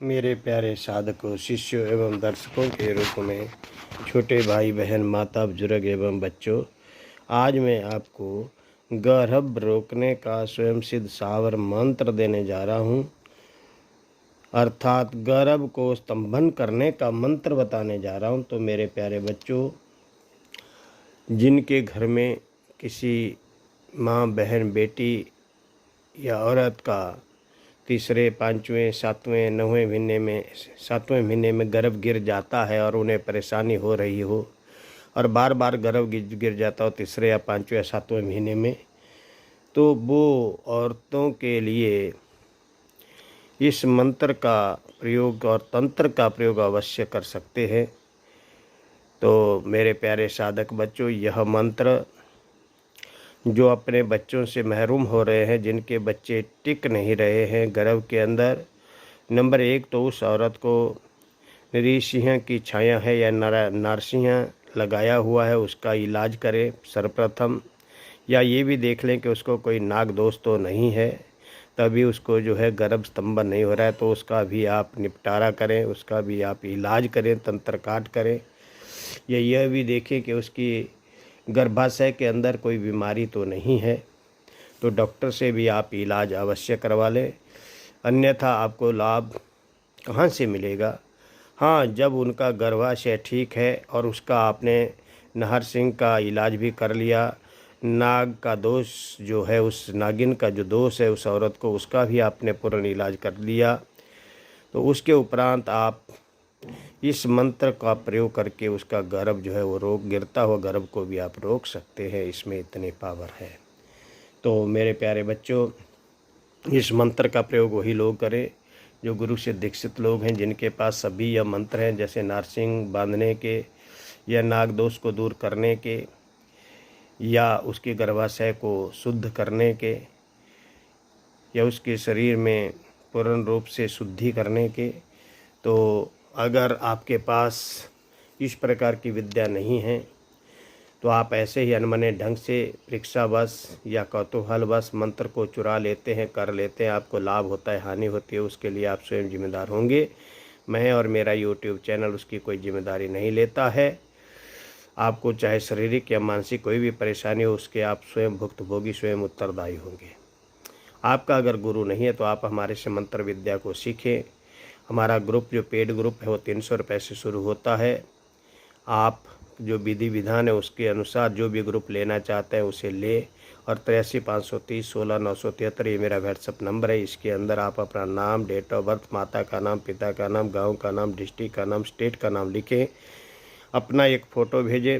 मेरे प्यारे साधकों, शिष्यों एवं दर्शकों के रूप में छोटे भाई बहन, माता बुजुर्ग एवं बच्चों, आज मैं आपको गर्भ रोकने का स्वयं सिद्ध सावर मंत्र देने जा रहा हूँ। अर्थात गर्भ को स्तंभन करने का मंत्र बताने जा रहा हूँ। तो मेरे प्यारे बच्चों, जिनके घर में किसी माँ, बहन, बेटी या औरत का तीसरे, पाँचवें, सातवें, नौवें महीने में, सातवें महीने में गर्भ गिर जाता है और उन्हें परेशानी हो रही हो और बार बार गर्भ गिर जाता हो तीसरे या पाँचवें या सातवें महीने में, तो वो औरतों के लिए इस मंत्र का प्रयोग और तंत्र का प्रयोग अवश्य कर सकते हैं। तो मेरे प्यारे साधक बच्चों, यह मंत्र जो अपने बच्चों से महरूम हो रहे हैं, जिनके बच्चे टिक नहीं रहे हैं गर्भ के अंदर, नंबर 1 तो उस औरत को नृसिंह की छाया है या नरसिंह लगाया हुआ है, उसका इलाज करें सर्वप्रथम। या ये भी देख लें कि उसको कोई नाग दोष तो नहीं है, तभी उसको जो है गर्भ स्तंभन नहीं हो रहा है, तो उसका भी आप निपटारा करें, उसका भी आप इलाज करें, तंत्र काट करें। या यह भी देखें कि उसकी गर्भाशय के अंदर कोई बीमारी तो नहीं है, तो डॉक्टर से भी आप इलाज अवश्य करवा लें। अन्यथा आपको लाभ कहाँ से मिलेगा? हाँ, जब उनका गर्भाशय ठीक है और उसका आपने नरसिंह का इलाज भी कर लिया, नाग का दोष जो है, उस नागिन का जो दोष है उस औरत को, उसका भी आपने पूर्ण इलाज कर लिया, तो उसके उपरांत आप इस मंत्र का प्रयोग करके उसका गर्भ जो है वो रोग गिरता हुआ गर्भ को भी आप रोक सकते हैं। इसमें इतनी पावर है। तो मेरे प्यारे बच्चों, इस मंत्र का प्रयोग वही लोग करें जो गुरु से दीक्षित लोग हैं, जिनके पास सभी यह मंत्र हैं, जैसे नारसिंह बांधने के या नाग दोष को दूर करने के या उसके गर्भाशय को शुद्ध करने के या उसके शरीर में पूर्ण रूप से शुद्धि करने के। तो अगर आपके पास इस प्रकार की विद्या नहीं है, तो आप ऐसे ही अनमने ढंग से परीक्षावश या कौतूहलवश मंत्र को चुरा लेते हैं, कर लेते हैं, आपको लाभ होता है, हानि होती है, उसके लिए आप स्वयं जिम्मेदार होंगे। मैं और मेरा यूट्यूब चैनल उसकी कोई जिम्मेदारी नहीं लेता है। आपको चाहे शारीरिक या मानसिक कोई भी परेशानी हो, उसके आप स्वयं भुक्तभोगी, स्वयं उत्तरदायी होंगे। आपका अगर गुरु नहीं है तो आप हमारे से मंत्र विद्या को सीखें। हमारा ग्रुप जो पेड ग्रुप है वो 300 रुपये से शुरू होता है। आप जो विधि विधान है उसके अनुसार जो भी ग्रुप लेना चाहते हैं उसे ले। और 83 530 16 973 ये मेरा व्हाट्सअप नंबर है। इसके अंदर आप अपना नाम, डेट ऑफ बर्थ, माता का नाम, पिता का नाम, गांव का नाम, डिस्ट्रिक्ट का नाम, स्टेट का नाम लिखें, अपना एक फ़ोटो भेजें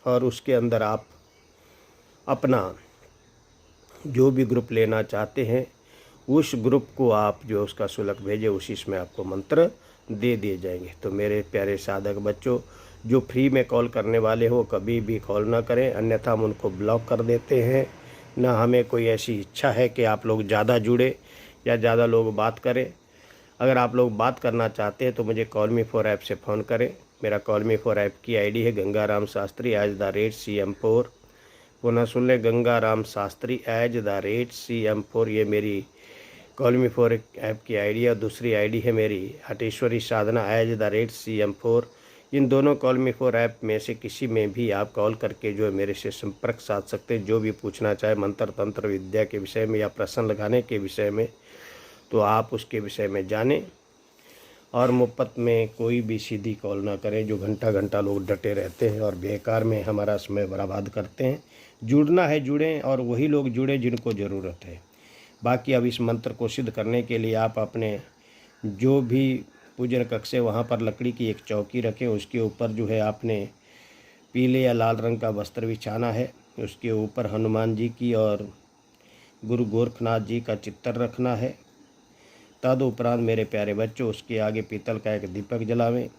और उसके अंदर आप अपना जो भी ग्रुप लेना चाहते हैं उस ग्रुप को आप जो उसका शुल्क भेजें, उसी में आपको मंत्र दे दिए जाएंगे। तो मेरे प्यारे साधक बच्चों, जो फ्री में कॉल करने वाले हो कभी भी कॉल ना करें, अन्यथा हम उनको ब्लॉक कर देते हैं। ना हमें कोई ऐसी इच्छा है कि आप लोग ज़्यादा जुड़े या ज़्यादा लोग बात करें। अगर आप लोग बात करना चाहते हैं तो मुझे कॉल मी फॉर ऐप से फ़ोन करें। मेरा कॉल मी फॉर ऐप की आईडी है गंगाराम शास्त्री @CM4। पुनः सुन लें, गंगाराम शास्त्री @CM4। ये मेरी कॉल मी फॉर ऐप की आईडी है। और दूसरी आईडी है मेरी हटेश्वरी साधना @CM4। इन दोनों कॉल मी फॉर ऐप में से किसी में भी आप कॉल करके जो है मेरे से संपर्क साध सकते हैं। जो भी पूछना चाहे मंत्र तंत्र विद्या के विषय में या प्रश्न लगाने के विषय में, तो आप उसके विषय में जानें। और मुफ्त में कोई भी सीधी कॉल ना करें, जो घंटा घंटा लोग डटे रहते हैं और बेकार में हमारा समय बर्बाद करते हैं। जुड़ना है जुड़ें, और वही लोग जुड़ें जिनको ज़रूरत है। बाकी अब इस मंत्र को सिद्ध करने के लिए आप अपने जो भी पूजन कक्ष है वहाँ पर लकड़ी की एक चौकी रखें। उसके ऊपर जो है आपने पीले या लाल रंग का वस्त्र बिछाना है। उसके ऊपर हनुमान जी की और गुरु गोरखनाथ जी का चित्र रखना है। तदुपरांत मेरे प्यारे बच्चों, उसके आगे पीतल का एक दीपक जलावें।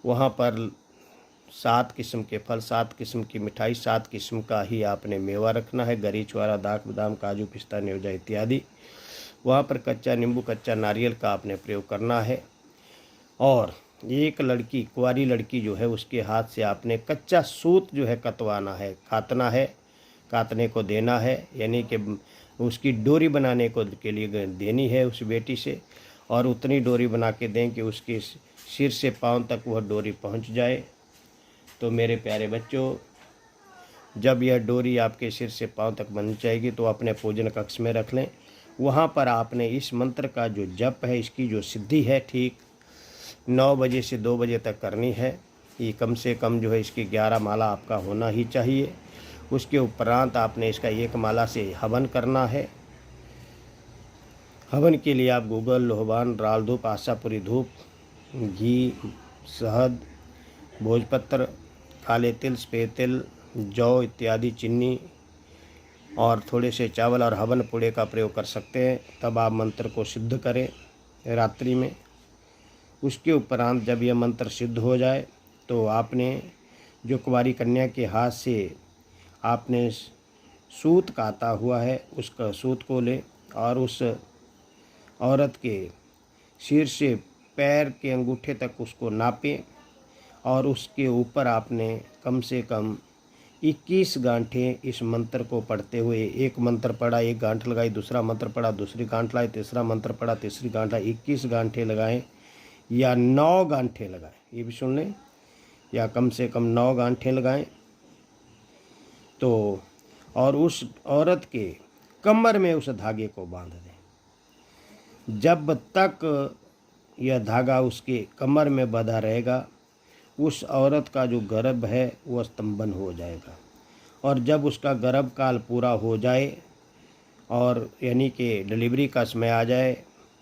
वहाँ पर 7 किस्म के फल, 7 किस्म की मिठाई, 7 किस्म का ही आपने मेवा रखना है, गरी, छुआरा, दाख, बादाम, काजू, पिस्ता, न्योजा इत्यादि। वहाँ पर कच्चा नींबू, कच्चा नारियल का आपने प्रयोग करना है। और एक लड़की, कुंवारी लड़की जो है, उसके हाथ से आपने कच्चा सूत जो है कतवाना है, काटना है, काटने को देना है, यानी कि उसकी डोरी बनाने को के लिए देनी है उस बेटी से। और उतनी डोरी बना के दें कि उसके सिर से पाँव तक वह डोरी पहुंच जाए। तो मेरे प्यारे बच्चों, जब यह डोरी आपके सिर से पाँव तक बन जाएगी तो अपने पूजन कक्ष में रख लें। वहाँ पर आपने इस मंत्र का जो जप है, इसकी जो सिद्धि है, ठीक 9 बजे से 2 बजे तक करनी है। ये कम से कम जो है इसकी 11 माला आपका होना ही चाहिए। उसके उपरांत आपने इसका 1 माला से हवन करना है। हवन के लिए आप गूगल, लोहबान, राल धूप, आशापुरी धूप, घी, शहद, भोजपत्र, काले तिल, सफ़ेद तिल, जौ इत्यादि, चीनी और थोड़े से चावल और हवन पुड़े का प्रयोग कर सकते हैं। तब आप मंत्र को सिद्ध करें रात्रि में। उसके उपरांत जब यह मंत्र सिद्ध हो जाए तो आपने जो कुंवारी कन्या के हाथ से आपने सूत काता हुआ है, उसका सूत को लें और उस औरत के सिर से पैर के अंगूठे तक उसको नापें और उसके ऊपर आपने कम से कम 21 गांठें इस मंत्र को पढ़ते हुए, एक मंत्र पढ़ा 1 गांठ लगाई, दूसरा मंत्र पढ़ा दूसरी गांठ लगाई, तीसरा मंत्र पढ़ा तीसरी गांठ लगाई, 21 गांठें लगाएं या 9 गांठें लगाएं, ये भी सुन लें, या कम से कम 9 गांठें लगाएं। तो और उस औरत के कमर में उस धागे को बांध दें। जब तक यह धागा उसके कमर में बंधा रहेगा, उस औरत का जो गर्भ है वह स्तंभन हो जाएगा। और जब उसका गर्भ काल पूरा हो जाए और यानी कि डिलीवरी का समय आ जाए,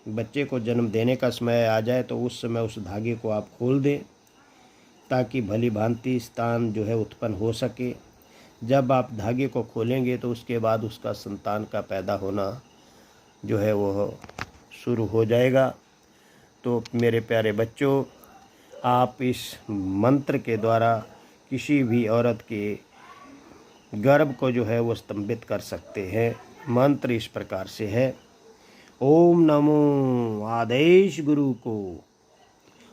बच्चे को जन्म देने का समय आ जाए, तो उस समय उस धागे को आप खोल दें ताकि भली भांति स्थान जो है उत्पन्न हो सके। जब आप धागे को खोलेंगे तो उसके बाद उसका संतान का पैदा होना जो है वो शुरू हो जाएगा। तो मेरे प्यारे बच्चों, आप इस मंत्र के द्वारा किसी भी औरत के गर्भ को जो है वो स्तंभित कर सकते हैं। मंत्र इस प्रकार से है, ओम नमो आदेश गुरु को,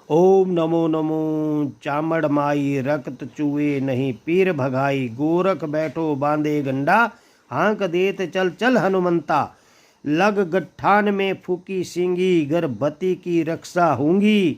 ओम नमो नमो चामड़ माई, रक्त चुए नहीं पीर भगाई, गोरख बैठो बांधे गंडा, हाँक देत चल चल हनुमंता, लग गठान में फूकी सिंगी, गर्भवती की रक्षा होंगी,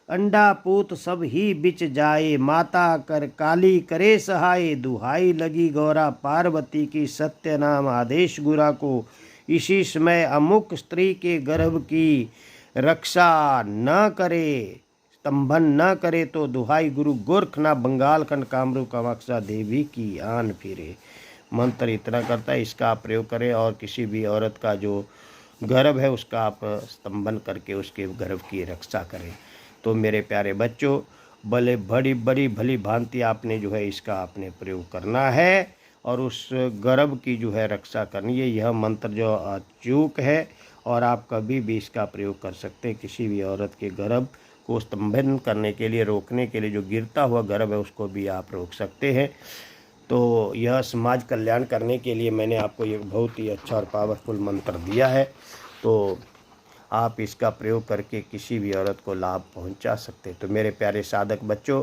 अंडा पूत सब ही बिच जाए, माता कर काली करे सहाय, दुहाई लगी गौरा पार्वती की, सत्य नाम आदेश गुरा को, इसी समय अमुक स्त्री के गर्भ की रक्षा न करे, स्तंभन न करे, तो दुहाई गुरु गोरखनाथ बंगाल खंड कामरूप कामाक्षा देवी की आन फिरे। मंत्र इतना करता है, इसका आप प्रयोग करें और किसी भी औरत का जो गर्भ है उसका आप स्तंभन करके उसके गर्भ की रक्षा करें। तो मेरे प्यारे बच्चों, बड़ी भली भांति आपने जो है इसका आपने प्रयोग करना है और उस गर्भ की जो है रक्षा करनी है। यह मंत्र जो अचूक है और आप कभी भी इसका प्रयोग कर सकते हैं। किसी भी औरत के गर्भ को स्तंभन करने के लिए, रोकने के लिए, जो गिरता हुआ गर्भ है उसको भी आप रोक सकते हैं। तो यह समाज कल्याण करने के लिए मैंने आपको एक बहुत ही अच्छा और पावरफुल मंत्र दिया है। तो आप इसका प्रयोग करके किसी भी औरत को लाभ पहुंचा सकते हैं। तो मेरे प्यारे साधक बच्चों,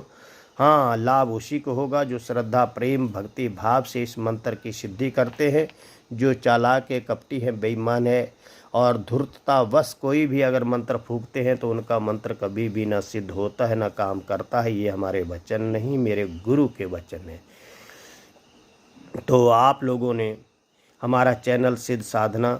हाँ, लाभ उसी को होगा जो श्रद्धा, प्रेम, भक्ति भाव से इस मंत्र की सिद्धि करते हैं। जो चालाक है, कपटी है, बेईमान है और धूर्ततावश कोई भी अगर मंत्र फूंकते हैं तो उनका मंत्र कभी भी न सिद्ध होता है, न काम करता है। ये हमारे वचन नहीं, मेरे गुरु के वचन हैं। तो आप लोगों ने हमारा चैनल सिद्ध साधना,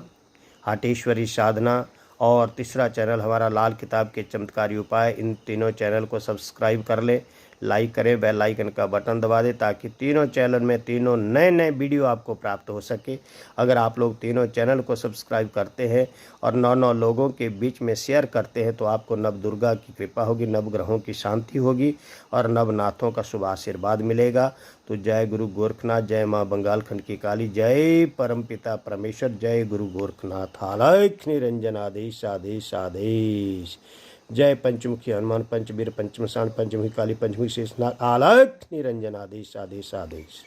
हाटेश्वरी साधना और तीसरा चैनल हमारा लाल किताब के चमत्कारी उपाय, इन तीनों चैनल को सब्सक्राइब कर ले, लाइक करें, बेल आइकन का बटन दबा दें ताकि तीनों चैनल में तीनों नए वीडियो आपको प्राप्त हो सके। अगर आप लोग तीनों चैनल को सब्सक्राइब करते हैं और 9 लोगों के बीच में शेयर करते हैं तो आपको नव दुर्गा की कृपा होगी, नवग्रहों की शांति होगी और नवनाथों का शुभ आशीर्वाद मिलेगा। तो जय गुरु गोरखनाथ, जय माँ बंगाल खंड की काली, जय परमपिता परमेश्वर, जय गुरु गोरखनाथ। अलख निरंजन आदेश आदेश आदेश। जय पंचमुखी हनुमान, पंचवीर, पंचमसाण, पंचमुखी काली, पंचमुखी शेषनाग, अलख निरंजन आदेश आदेश आदेश।